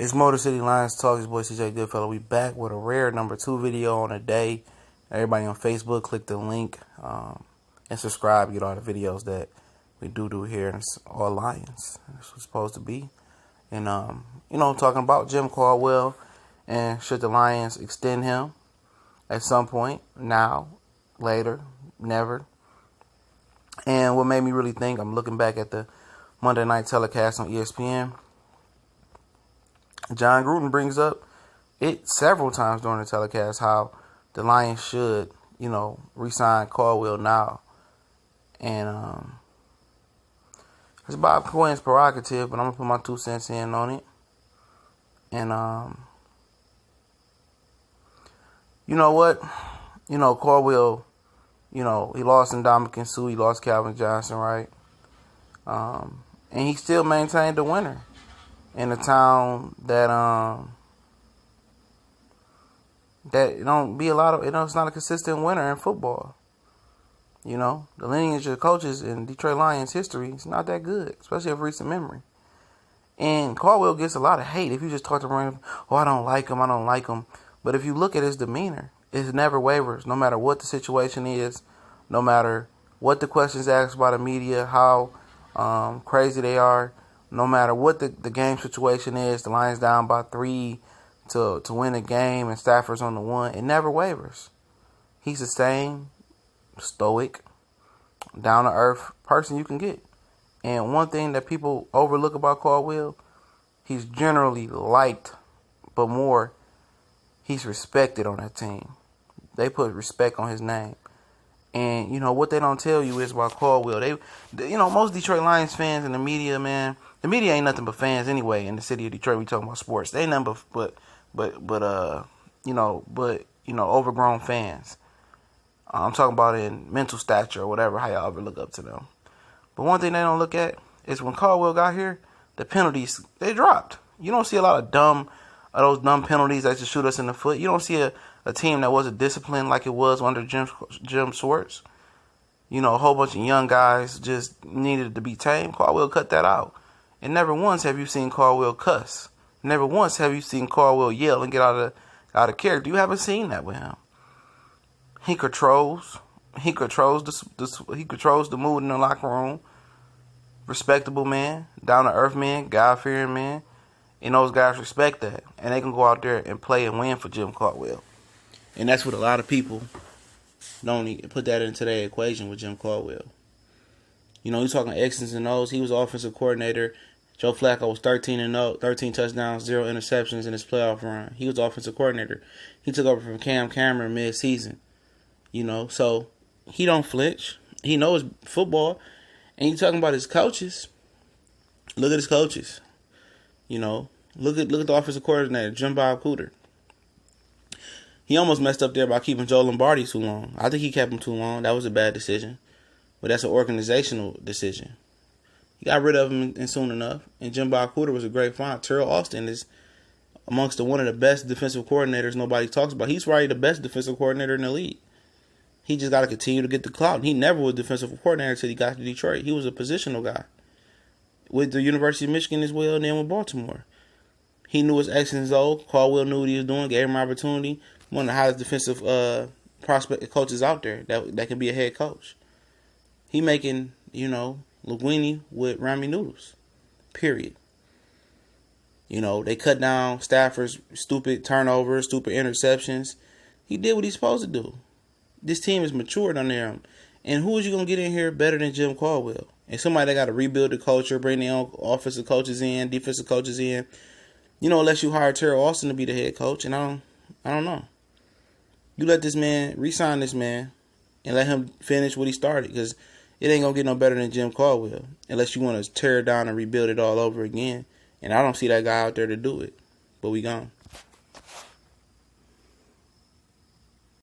It's Motor City Lions Talk. It's boy CJ Goodfellow. We back with a rare number 2 video on a day. Everybody on Facebook, click the link and subscribe. Get all the videos that we do here. And it's all Lions. That's what it's supposed to be. And talking about Jim Caldwell and should the Lions extend him at some point, now, later, never. And what made me really think, I'm looking back at the Monday night telecast on ESPN. John Gruden brings up it several times during the telecast how the Lions should, re-sign Caldwell now. And it's Bob Quinn's prerogative, but I'm going to put my 2 cents in on it. And, you know what? Caldwell, he lost Ndamukong Suh, he lost Calvin Johnson, right? And he still maintained the winner in a town that it don't be a lot of, it's not a consistent winner in football. The lineage of coaches in Detroit Lions history is not that good, especially of recent memory. And Caldwell gets a lot of hate if you just talk to him, I don't like him. But if you look at his demeanor, it never wavers, no matter what the situation is, no matter what the questions asked by the media, how crazy they are, no matter what the game situation is, the Lions down by 3 to win a game and Stafford's on the 1, it never wavers. He's the same stoic, down-to-earth person you can get. And one thing that people overlook about Caldwell, he's generally liked, but more, he's respected on that team. They put respect on his name. And, what they don't tell you is about Caldwell. Most Detroit Lions fans and the media, man, the media ain't nothing but fans anyway in the city of Detroit. We talking about sports. They ain't nothing but overgrown fans. I'm talking about in mental stature or whatever, how y'all ever look up to them. But one thing they don't look at is when Caldwell got here, the penalties, they dropped. You don't see a lot of those dumb penalties that just shoot us in the foot. You don't see a team that wasn't disciplined like it was under Jim Schwartz. A whole bunch of young guys just needed to be tamed. Caldwell cut that out. And never once have you seen Caldwell cuss. Never once have you seen Caldwell yell and get out of character. You haven't seen that with him. He controls the mood in the locker room. Respectable man, down to earth man, God-fearing man. And those guys respect that. And they can go out there and play and win for Jim Caldwell. And that's what a lot of people don't even put that into their equation with Jim Caldwell. You're talking X's and O's. He was offensive coordinator. Joe Flacco was 13-0, 13 touchdowns, 0 interceptions in his playoff run. He was offensive coordinator. He took over from Cam Cameron mid-season. So he don't flinch. He knows football. And you talking about his coaches. Look at his coaches. Look at the offensive coordinator, Jim Bob Cooter. He almost messed up there by keeping Joe Lombardi too long. I think he kept him too long. That was a bad decision. But that's an organizational decision. He got rid of him soon enough. And Jim Bob Cooter was a great find. Terrell Austin is amongst one of the best defensive coordinators nobody talks about. He's probably the best defensive coordinator in the league. He just got to continue to get the clout. He never was a defensive coordinator until he got to Detroit. He was a positional guy with the University of Michigan as well, and then with Baltimore. He knew his X's and O's. Caldwell knew what he was doing, gave him opportunity. One of the highest defensive prospect coaches out there that can be a head coach. He making, linguine with ramen noodles. Period. They cut down Stafford's stupid turnovers, stupid interceptions. He did what he's supposed to do. This team is matured under him. And who is you going to get in here better than Jim Caldwell? And somebody that got to rebuild the culture, bring their own offensive coaches in, defensive coaches in. Unless you hire Terrell Austin to be the head coach. And I don't know. You let this man, re-sign this man, and let him finish what he started. Because it ain't going to get no better than Jim Caldwell. Unless you want to tear it down and rebuild it all over again. And I don't see that guy out there to do it. But we gone.